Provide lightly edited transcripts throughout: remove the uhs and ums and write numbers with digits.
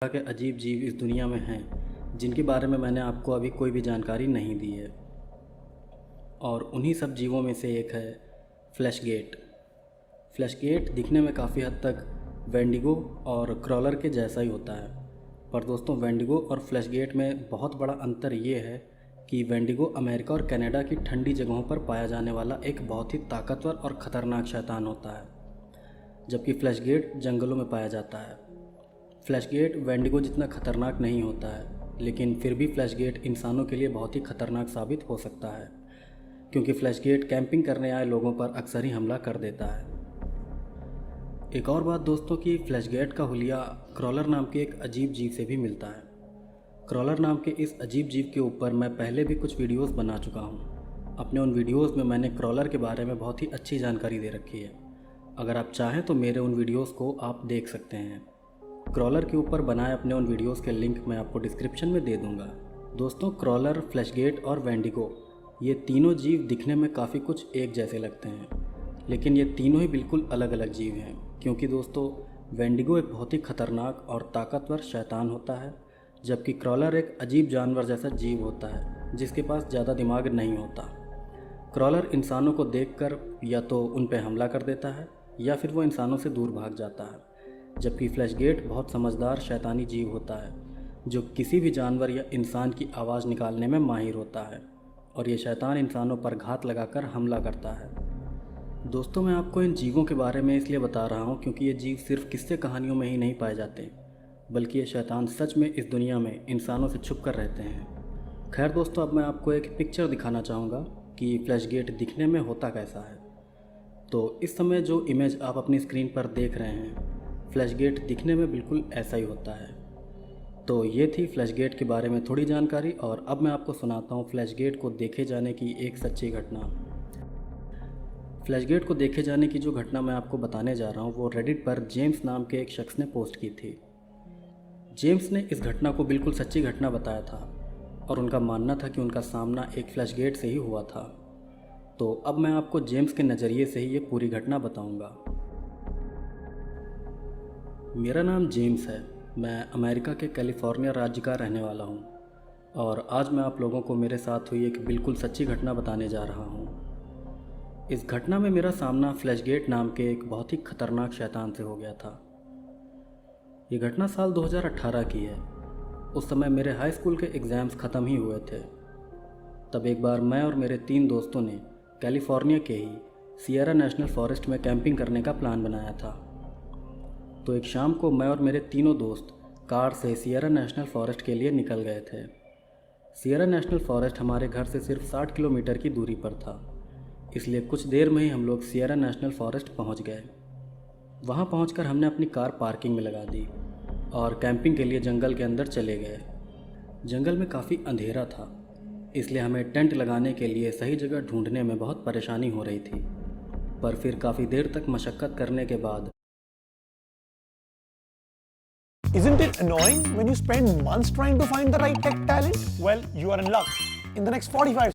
के अजीब जीव इस दुनिया में हैं जिनके बारे में मैंने आपको अभी कोई भी जानकारी नहीं दी है, और उन्हीं सब जीवों में से एक है फ्लैशगेट। फ्लैशगेट दिखने में काफ़ी हद तक वेंडिगो और क्रॉलर के जैसा ही होता है, पर दोस्तों वेंडिगो और फ्लैशगेट में बहुत बड़ा अंतर ये है कि वेंडिगो अमेरिका और कनाडा की ठंडी जगहों पर पाया जाने वाला एक बहुत ही ताकतवर और ख़तरनाक शैतान होता है, जबकि फ्लैशगेट जंगलों में पाया जाता है। फ्लैशगेट वेंडिगो जितना खतरनाक नहीं होता है, लेकिन फिर भी फ्लैशगेट इंसानों के लिए बहुत ही खतरनाक साबित हो सकता है, क्योंकि फ्लैशगेट कैंपिंग करने आए लोगों पर अक्सर ही हमला कर देता है। एक और बात दोस्तों कि फ्लैशगेट का हुलिया क्रॉलर नाम के एक अजीब जीव से भी मिलता है। क्रॉलर नाम के इस अजीब जीव के ऊपर मैं पहले भी कुछ वीडियोस बना चुका हूँ। अपने उन वीडियोस में मैंने क्रॉलर के बारे में बहुत ही अच्छी जानकारी दे रखी है। अगर आप चाहें तो मेरे उन वीडियोस को आप देख सकते हैं। क्रॉलर के ऊपर बनाए अपने उन वीडियोस के लिंक मैं आपको डिस्क्रिप्शन में दे दूंगा। दोस्तों क्रॉलर, फ्लैशगेट और वेंडिगो ये तीनों जीव दिखने में काफ़ी कुछ एक जैसे लगते हैं, लेकिन ये तीनों ही बिल्कुल अलग अलग जीव हैं, क्योंकि दोस्तों वेंडिगो एक बहुत ही खतरनाक और ताकतवर शैतान होता है, जबकि क्रॉलर एक अजीब जानवर जैसा जीव होता है जिसके पास ज़्यादा दिमाग नहीं होता। क्रॉलर इंसानों को देखकर या तो उन पर हमला कर देता है या फिर वो इंसानों से दूर भाग जाता है, जबकि फ्लैशगेट बहुत समझदार शैतानी जीव होता है जो किसी भी जानवर या इंसान की आवाज़ निकालने में माहिर होता है, और ये शैतान इंसानों पर घात लगाकर हमला करता है। दोस्तों मैं आपको इन जीवों के बारे में इसलिए बता रहा हूँ क्योंकि ये जीव सिर्फ किस्से कहानियों में ही नहीं पाए जाते, बल्कि ये शैतान सच में इस दुनिया में इंसानों से छुप कर रहते हैं। खैर दोस्तों, अब मैं आपको एक पिक्चर दिखाना चाहूँगा कि फ्लैशगेट दिखने में होता कैसा है। तो इस समय जो इमेज आप अपनी स्क्रीन पर देख रहे हैं, फ्लैशगेट दिखने में बिल्कुल ऐसा ही होता है। तो ये थी फ्लैशगेट के बारे में थोड़ी जानकारी, और अब मैं आपको सुनाता हूँ फ्लैशगेट को देखे जाने की एक सच्ची घटना। फ्लैशगेट को देखे जाने की जो घटना मैं आपको बताने जा रहा हूँ वो रेडिट पर जेम्स नाम के एक शख्स ने पोस्ट की थी। जेम्स ने इस घटना को बिल्कुल सच्ची घटना बताया था, और उनका मानना था कि उनका सामना एक फ्लैशगेट से ही हुआ था। तो अब मैं आपको जेम्स के नज़रिए से ही ये पूरी घटना बताऊँगा। मेरा नाम जेम्स है। मैं अमेरिका के कैलिफोर्निया राज्य का रहने वाला हूँ, और आज मैं आप लोगों को मेरे साथ हुई एक बिल्कुल सच्ची घटना बताने जा रहा हूँ। इस घटना में मेरा सामना फ्लैशगेट नाम के एक बहुत ही खतरनाक शैतान से हो गया था। ये घटना साल 2018 की है। उस समय मेरे हाई स्कूल के एग्ज़ाम्स ख़त्म ही हुए थे। तब एक बार मैं और मेरे 3 दोस्तों ने कैलिफोर्निया के ही सियरा नेशनल फॉरेस्ट में कैंपिंग करने का प्लान बनाया था। तो एक शाम को मैं और मेरे तीनों दोस्त कार से सियरा नेशनल फॉरेस्ट के लिए निकल गए थे। सियरा नेशनल फॉरेस्ट हमारे घर से सिर्फ 60 किलोमीटर की दूरी पर था, इसलिए कुछ देर में ही हम लोग सियरा नेशनल फॉरेस्ट पहुंच गए। वहां पहुंचकर हमने अपनी कार पार्किंग में लगा दी और कैंपिंग के लिए जंगल के अंदर चले गए। जंगल में काफ़ी अंधेरा था, इसलिए हमें टेंट लगाने के लिए सही जगह ढूंढने में बहुत परेशानी हो रही थी। पर फिर काफ़ी देर तक मशक्क़त करने के बाद Isn't it annoying when you spend months trying to find the right tech talent? Well, you are in luck. In the next 45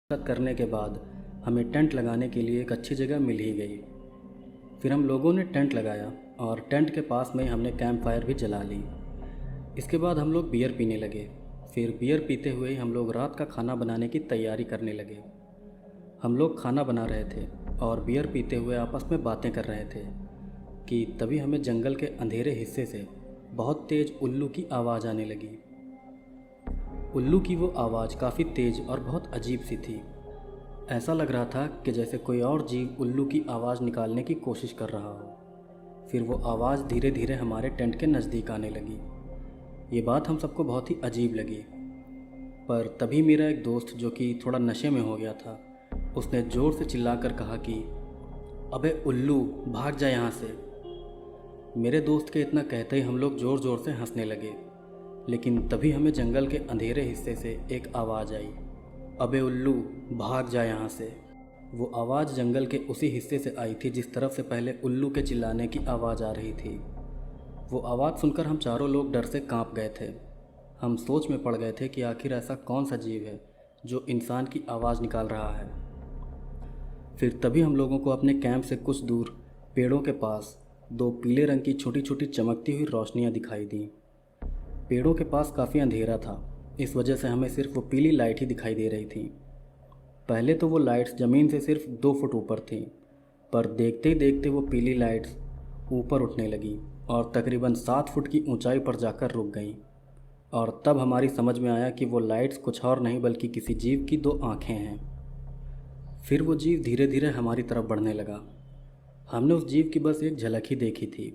करने के बाद हमें टेंट लगाने के लिए एक अच्छी जगह मिल ही गई। फिर हम लोगों ने टेंट लगाया और टेंट के पास में ही हमने कैंप फायर भी जला ली। इसके बाद हम लोग बियर पीने लगे। फिर बियर पीते हुए ही हम लोग रात का खाना बनाने की तैयारी करने लगे। हम लोग खाना बना रहे थे और बियर पीते हुए आपस में बातें कर रहे थे कि तभी हमें जंगल के अंधेरे हिस्से से बहुत तेज़ उल्लू की आवाज़ आने लगी। उल्लू की वो आवाज़ काफ़ी तेज़ और बहुत अजीब सी थी। ऐसा लग रहा था कि जैसे कोई और जीव उल्लू की आवाज़ निकालने की कोशिश कर रहा हो। फिर वो आवाज़ धीरे धीरे हमारे टेंट के नज़दीक आने लगी। ये बात हम सबको बहुत ही अजीब लगी, पर तभी मेरा एक दोस्त जो कि थोड़ा नशे में हो गया था, उसने ज़ोर से चिल्लाकर कहा कि अबे उल्लू भाग जा यहाँ से। मेरे दोस्त के इतना कहते ही हम लोग ज़ोर ज़ोर से हंसने लगे, लेकिन तभी हमें जंगल के अंधेरे हिस्से से एक आवाज़ आई, अबे उल्लू भाग जा यहाँ से। वो आवाज़ जंगल के उसी हिस्से से आई थी जिस तरफ से पहले उल्लू के चिल्लाने की आवाज़ आ रही थी। वो आवाज़ सुनकर हम चारों लोग डर से कांप गए थे। हम सोच में पड़ गए थे कि आखिर ऐसा कौन सा जीव है जो इंसान की आवाज़ निकाल रहा है। फिर तभी हम लोगों को अपने कैंप से कुछ दूर पेड़ों के पास 2 पीले रंग की छोटी छोटी चमकती हुई रोशनियां दिखाई दी। पेड़ों के पास काफ़ी अंधेरा था, इस वजह से हमें सिर्फ वो पीली लाइट ही दिखाई दे रही थी। पहले तो वो लाइट्स ज़मीन से सिर्फ 2 फुट ऊपर थी, पर देखते ही देखते वो पीली लाइट्स ऊपर उठने लगी और तकरीबन 7 फुट की ऊंचाई पर जाकर रुक गईं। और तब हमारी समझ में आया कि वो लाइट्स कुछ और नहीं बल्कि किसी जीव की 2 आँखें हैं। फिर वो जीव धीरे धीरे हमारी तरफ बढ़ने लगा। हमने उस जीव की बस एक झलक ही देखी थी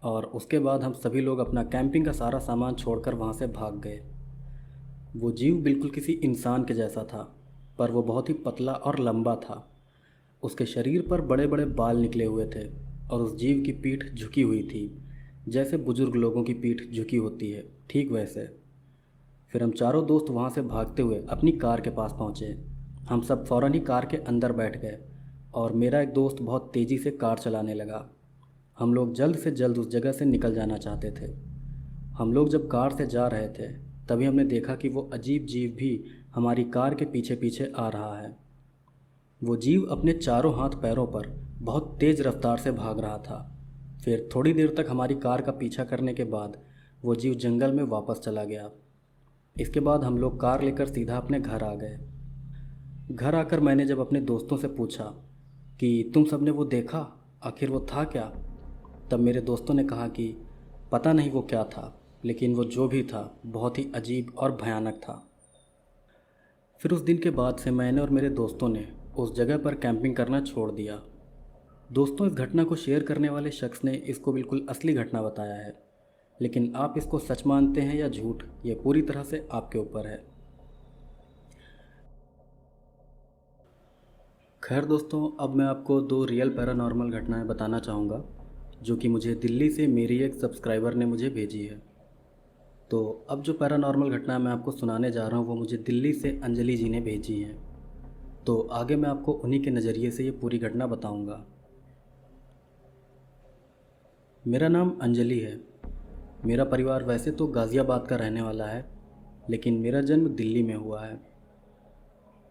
और उसके बाद हम सभी लोग अपना कैंपिंग का सारा सामान छोड़कर वहाँ से भाग गए। वो जीव बिल्कुल किसी इंसान के जैसा था, पर वो बहुत ही पतला और लंबा था। उसके शरीर पर बड़े बड़े बाल निकले हुए थे और उस जीव की पीठ झुकी हुई थी, जैसे बुजुर्ग लोगों की पीठ झुकी होती है, ठीक वैसे। फिर हम चारों दोस्त वहाँ से भागते हुए अपनी कार के पास पहुँचे। हम सब फ़ौरन ही कार के अंदर बैठ गए और मेरा एक दोस्त बहुत तेज़ी से कार चलाने लगा। हम लोग जल्द से जल्द उस जगह से निकल जाना चाहते थे। हम लोग जब कार से जा रहे थे तभी हमने देखा कि वो अजीब जीव भी हमारी कार के पीछे पीछे आ रहा है। वो जीव अपने चारों हाथ पैरों पर बहुत तेज़ रफ्तार से भाग रहा था। फिर थोड़ी देर तक हमारी कार का पीछा करने के बाद वो जीव जंगल में वापस चला गया। इसके बाद हम लोग कार लेकर सीधा अपने घर आ गए। घर आकर मैंने जब अपने दोस्तों से पूछा कि तुम सब ने वो देखा, आखिर वो था क्या, तब मेरे दोस्तों ने कहा कि पता नहीं वो क्या था, लेकिन वो जो भी था बहुत ही अजीब और भयानक था। फिर उस दिन के बाद से मैंने और मेरे दोस्तों ने उस जगह पर कैंपिंग करना छोड़ दिया। दोस्तों, इस घटना को शेयर करने वाले शख्स ने इसको बिल्कुल असली घटना बताया है, लेकिन आप इसको सच मानते हैं या झूठ, ये पूरी तरह से आपके ऊपर है। खैर दोस्तों, अब मैं आपको 2 रियल पैरानॉर्मल घटनाएं बताना चाहूँगा जो कि मुझे दिल्ली से मेरी एक सब्सक्राइबर ने मुझे भेजी है। तो अब जो पैरानॉर्मल घटना मैं आपको सुनाने जा रहा हूँ वो मुझे दिल्ली से अंजलि जी ने भेजी है। तो आगे मैं आपको उन्हीं के नज़रिए से ये पूरी घटना बताऊँगा। मेरा नाम अंजलि है। मेरा परिवार वैसे तो गाज़ियाबाद का रहने वाला है, लेकिन मेरा जन्म दिल्ली में हुआ है।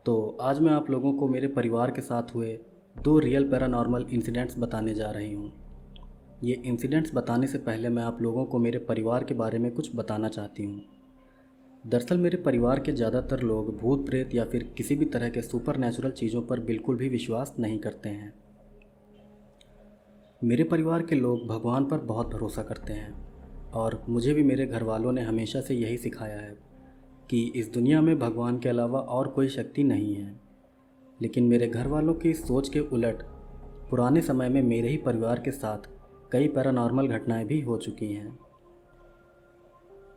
तो आज मैं आप लोगों को मेरे परिवार के साथ हुए 2 रियल पैरानॉर्मल इंसिडेंट्स बताने जा रही हूँ। ये इंसिडेंट्स बताने से पहले मैं आप लोगों को मेरे परिवार के बारे में कुछ बताना चाहती हूँ। दरअसल मेरे परिवार के ज़्यादातर लोग भूत प्रेत या फिर किसी भी तरह के सुपर नेचुरल चीज़ों पर बिल्कुल भी विश्वास नहीं करते हैं। मेरे परिवार के लोग भगवान पर बहुत भरोसा करते हैं और मुझे भी मेरे घर वालों ने हमेशा से यही सिखाया है कि इस दुनिया में भगवान के अलावा और कोई शक्ति नहीं है। लेकिन मेरे घर वालों की सोच के उलट पुराने समय में मेरे ही परिवार के साथ कई पैरानॉर्मल घटनाएं भी हो चुकी हैं।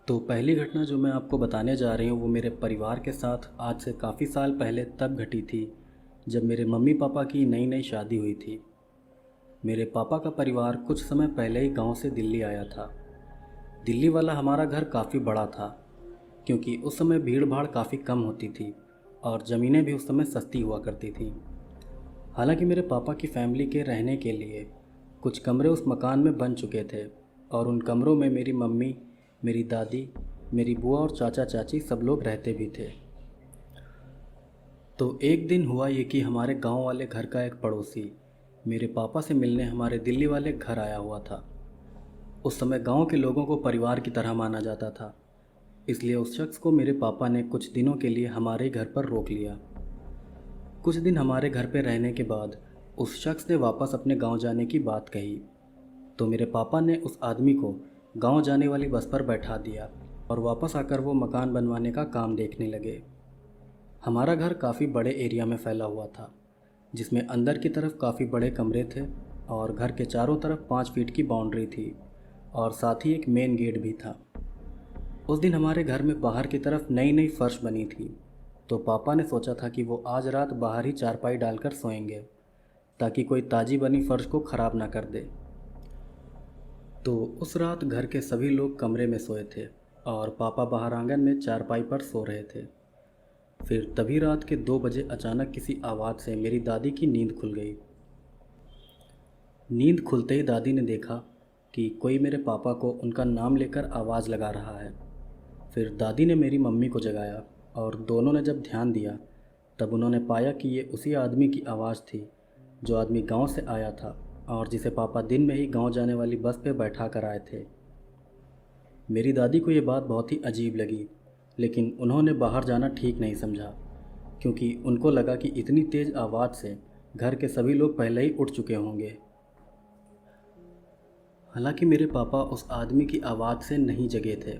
तो पहली घटना जो मैं आपको बताने जा रही हूँ वो मेरे परिवार के साथ आज से काफ़ी साल पहले तब घटी थी जब मेरे मम्मी पापा की नई नई शादी हुई थी। मेरे पापा का परिवार कुछ समय पहले ही गांव से दिल्ली आया था। दिल्ली वाला हमारा घर काफ़ी बड़ा था क्योंकि उस समय भीड़ भाड़ काफ़ी कम होती थी और ज़मीनें भी उस समय सस्ती हुआ करती थी। हालांकि मेरे पापा की फैमिली के रहने के लिए कुछ कमरे उस मकान में बन चुके थे और उन कमरों में मेरी मम्मी, मेरी दादी, मेरी बुआ और चाचा चाची सब लोग रहते भी थे। तो एक दिन हुआ ये कि हमारे गांव वाले घर का एक पड़ोसी मेरे पापा से मिलने हमारे दिल्ली वाले घर आया हुआ था। उस समय गांव के लोगों को परिवार की तरह माना जाता था, इसलिए उस शख्स को मेरे पापा ने कुछ दिनों के लिए हमारे घर पर रोक लिया। कुछ दिन हमारे घर पर रहने के बाद उस शख्स ने वापस अपने गांव जाने की बात कही, तो मेरे पापा ने उस आदमी को गांव जाने वाली बस पर बैठा दिया और वापस आकर वो मकान बनवाने का काम देखने लगे। हमारा घर काफ़ी बड़े एरिया में फैला हुआ था, जिसमें अंदर की तरफ काफ़ी बड़े कमरे थे और घर के चारों तरफ 5 फीट की बाउंड्री थी और साथ ही एक मेन गेट भी था। उस दिन हमारे घर में बाहर की तरफ नई नई फर्श बनी थी, तो पापा ने सोचा था कि वो आज रात बाहर ही चारपाई डालकर सोएंगे ताकि कोई ताज़ी बनी फर्श को ख़राब ना कर दे। तो उस रात घर के सभी लोग कमरे में सोए थे और पापा बाहर आंगन में चारपाई पर सो रहे थे। फिर तभी रात के 2 बजे अचानक किसी आवाज़ से मेरी दादी की नींद खुल गई। नींद खुलते ही दादी ने देखा कि कोई मेरे पापा को उनका नाम लेकर आवाज़ लगा रहा है। फिर दादी ने मेरी मम्मी को जगाया और दोनों ने जब ध्यान दिया तब उन्होंने पाया कि ये उसी आदमी की आवाज़ थी जो आदमी गांव से आया था और जिसे पापा दिन में ही गांव जाने वाली बस पे बैठा कर आए थे। मेरी दादी को ये बात बहुत ही अजीब लगी, लेकिन उन्होंने बाहर जाना ठीक नहीं समझा, क्योंकि उनको लगा कि इतनी तेज़ आवाज़ से घर के सभी लोग पहले ही उठ चुके होंगे। हालांकि मेरे पापा उस आदमी की आवाज़ से नहीं जगे थे।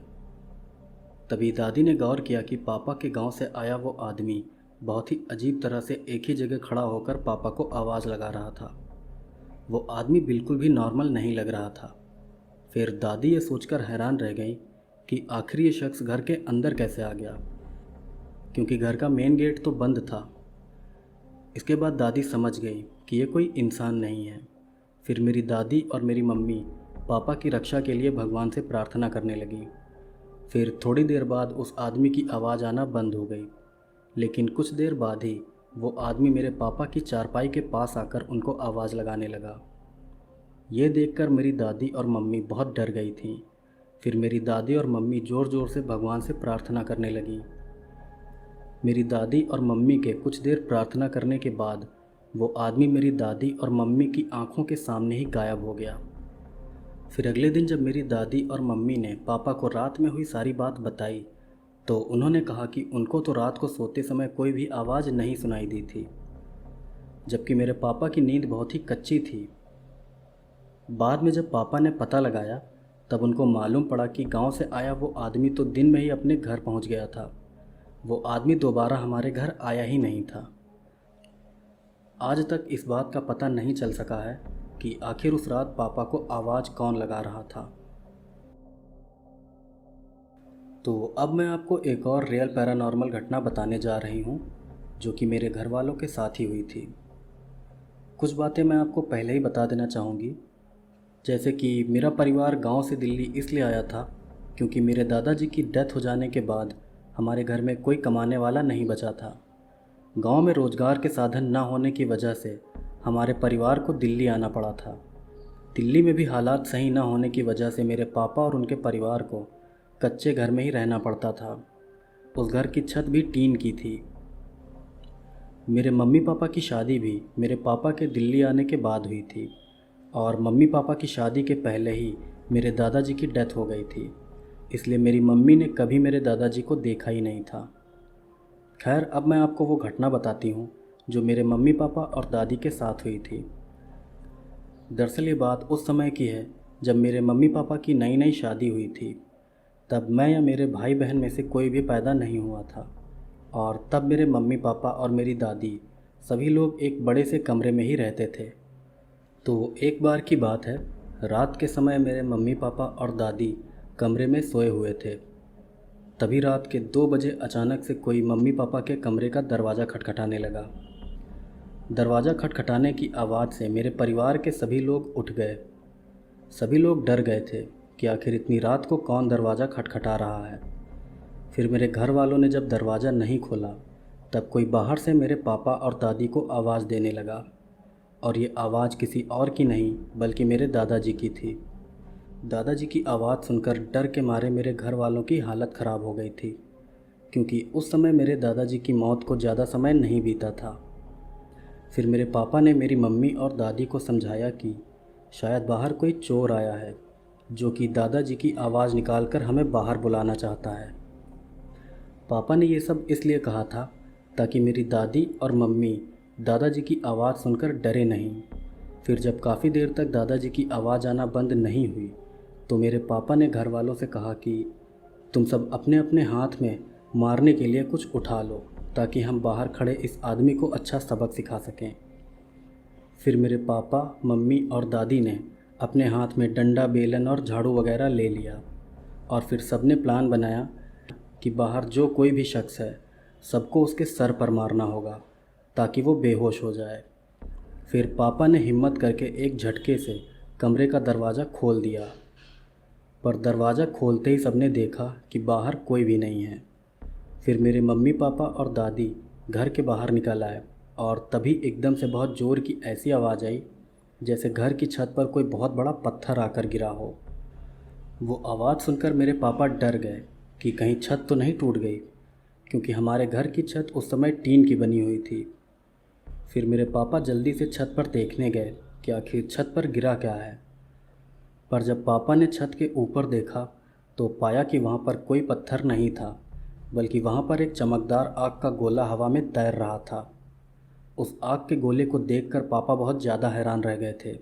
तभी दादी ने गौर किया कि पापा के गांव से आया वो आदमी बहुत ही अजीब तरह से एक ही जगह खड़ा होकर पापा को आवाज़ लगा रहा था। वो आदमी बिल्कुल भी नॉर्मल नहीं लग रहा था। फिर दादी ये सोचकर हैरान रह गई कि आखिर ये शख्स घर के अंदर कैसे आ गया, क्योंकि घर का मेन गेट तो बंद था। इसके बाद दादी समझ गई कि ये कोई इंसान नहीं है। फिर मेरी दादी और मेरी मम्मी पापा की रक्षा के लिए भगवान से प्रार्थना करने लगी। फिर थोड़ी देर बाद उस आदमी की आवाज़ आना बंद हो गई, लेकिन कुछ देर बाद ही वो आदमी मेरे पापा की चारपाई के पास आकर उनको आवाज़ लगाने लगा। ये देखकर मेरी दादी और मम्मी बहुत डर गई थीं। फिर मेरी दादी और मम्मी ज़ोर ज़ोर से भगवान से प्रार्थना करने लगी। मेरी दादी और मम्मी के कुछ देर प्रार्थना करने के बाद वो आदमी मेरी दादी और मम्मी की आंखों के सामने ही गायब हो गया। फिर अगले दिन जब मेरी दादी और मम्मी ने पापा को रात में हुई सारी बात बताई, तो उन्होंने कहा कि उनको तो रात को सोते समय कोई भी आवाज़ नहीं सुनाई दी थी, जबकि मेरे पापा की नींद बहुत ही कच्ची थी। बाद में जब पापा ने पता लगाया, तब उनको मालूम पड़ा कि गांव से आया वो आदमी तो दिन में ही अपने घर पहुंच गया था। वो आदमी दोबारा हमारे घर आया ही नहीं था। आज तक इस बात का पता नहीं चल सका है कि आखिर उस रात पापा को आवाज़ कौन लगा रहा था। तो अब मैं आपको एक और रियल पैरानॉर्मल घटना बताने जा रही हूँ, जो कि मेरे घर वालों के साथ ही हुई थी। कुछ बातें मैं आपको पहले ही बता देना चाहूँगी, जैसे कि मेरा परिवार गांव से दिल्ली इसलिए आया था क्योंकि मेरे दादाजी की डेथ हो जाने के बाद हमारे घर में कोई कमाने वाला नहीं बचा था। गांव में रोज़गार के साधन न होने की वजह से हमारे परिवार को दिल्ली आना पड़ा था। दिल्ली में भी हालात सही न होने की वजह से मेरे पापा और उनके परिवार को कच्चे घर में ही रहना पड़ता था। उस घर की छत भी टीन की थी। मेरे मम्मी पापा की शादी भी मेरे पापा के दिल्ली आने के बाद हुई थी, और मम्मी पापा की शादी के पहले ही मेरे दादाजी की डेथ हो गई थी, इसलिए मेरी मम्मी ने कभी मेरे दादाजी को देखा ही नहीं था। खैर, अब मैं आपको वो घटना बताती हूँ जो मेरे मम्मी पापा और दादी के साथ हुई थी। दरअसल ये बात उस समय की है जब मेरे मम्मी पापा की नई नई शादी हुई थी। तब मैं या मेरे भाई बहन में से कोई भी पैदा नहीं हुआ था, और तब मेरे मम्मी पापा और मेरी दादी सभी लोग एक बड़े से कमरे में ही रहते थे। तो एक बार की बात है, रात के समय मेरे मम्मी पापा और दादी कमरे में सोए हुए थे। तभी रात के 2 बजे अचानक से कोई मम्मी पापा के कमरे का दरवाज़ा खटखटाने लगा। दरवाज़ा खटखटाने की आवाज़ से मेरे परिवार के सभी लोग उठ गए। सभी लोग डर गए थे कि आखिर इतनी रात को कौन दरवाज़ा खटखटा रहा है। फिर मेरे घर वालों ने जब दरवाज़ा नहीं खोला, तब कोई बाहर से मेरे पापा और दादी को आवाज़ देने लगा, और ये आवाज़ किसी और की नहीं बल्कि मेरे दादाजी की थी। दादाजी की आवाज़ सुनकर डर के मारे मेरे घर वालों की हालत ख़राब हो गई थी, क्योंकि उस समय मेरे दादाजी की मौत को ज़्यादा समय नहीं बीता था। फिर मेरे पापा ने मेरी मम्मी और दादी को समझाया कि शायद बाहर कोई चोर आया है, जो कि दादाजी की आवाज़ निकालकर हमें बाहर बुलाना चाहता है। पापा ने ये सब इसलिए कहा था ताकि मेरी दादी और मम्मी दादाजी की आवाज़ सुनकर डरे नहीं। फिर जब काफ़ी देर तक दादाजी की आवाज़ आना बंद नहीं हुई, तो मेरे पापा ने घर वालों से कहा कि तुम सब अपने अपने हाथ में मारने के लिए कुछ उठा लो, ताकि हम बाहर खड़े इस आदमी को अच्छा सबक सिखा सकें। फिर मेरे पापा, मम्मी और दादी ने अपने हाथ में डंडा, बेलन और झाड़ू वगैरह ले लिया, और फिर सबने प्लान बनाया कि बाहर जो कोई भी शख्स है सबको उसके सर पर मारना होगा ताकि वो बेहोश हो जाए। फिर पापा ने हिम्मत करके एक झटके से कमरे का दरवाज़ा खोल दिया, पर दरवाज़ा खोलते ही सबने देखा कि बाहर कोई भी नहीं है। फिर मेरे मम्मी पापा और दादी घर के बाहर निकल आए, और तभी एकदम से बहुत ज़ोर की ऐसी आवाज़ आई जैसे घर की छत पर कोई बहुत बड़ा पत्थर आकर गिरा हो। वो आवाज़ सुनकर मेरे पापा डर गए कि कहीं छत तो नहीं टूट गई, क्योंकि हमारे घर की छत उस समय टीन की बनी हुई थी। फिर मेरे पापा जल्दी से छत पर देखने गए कि आखिर छत पर गिरा क्या है। पर जब पापा ने छत के ऊपर देखा, तो पाया कि वहाँ पर कोई पत्थर नहीं था, बल्कि वहाँ पर एक चमकदार आग का गोला हवा में तैर रहा था। उस आग के गोले को देखकर पापा बहुत ज़्यादा हैरान रह गए थे।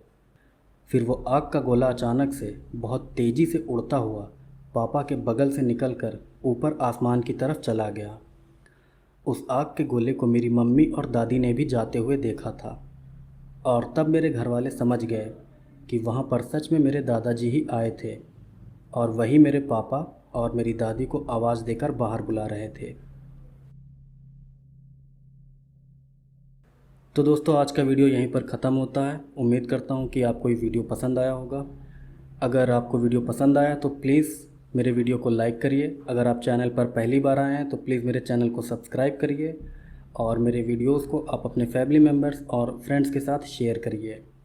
फिर वो आग का गोला अचानक से बहुत तेज़ी से उड़ता हुआ पापा के बगल से निकलकर ऊपर आसमान की तरफ चला गया। उस आग के गोले को मेरी मम्मी और दादी ने भी जाते हुए देखा था, और तब मेरे घर वाले समझ गए कि वहाँ पर सच में मेरे दादाजी ही आए थे और वही मेरे पापा और मेरी दादी को आवाज़ देकर बाहर बुला रहे थे। तो दोस्तों, आज का वीडियो यहीं पर ख़त्म होता है। उम्मीद करता हूँ कि आपको ये वीडियो पसंद आया होगा। अगर आपको वीडियो पसंद आया तो प्लीज़ मेरे वीडियो को लाइक करिए। अगर आप चैनल पर पहली बार आए हैं तो प्लीज़ मेरे चैनल को सब्सक्राइब करिए और मेरे वीडियोज़ को आप अपने फैमिली मेम्बर्स और फ्रेंड्स के साथ शेयर करिए।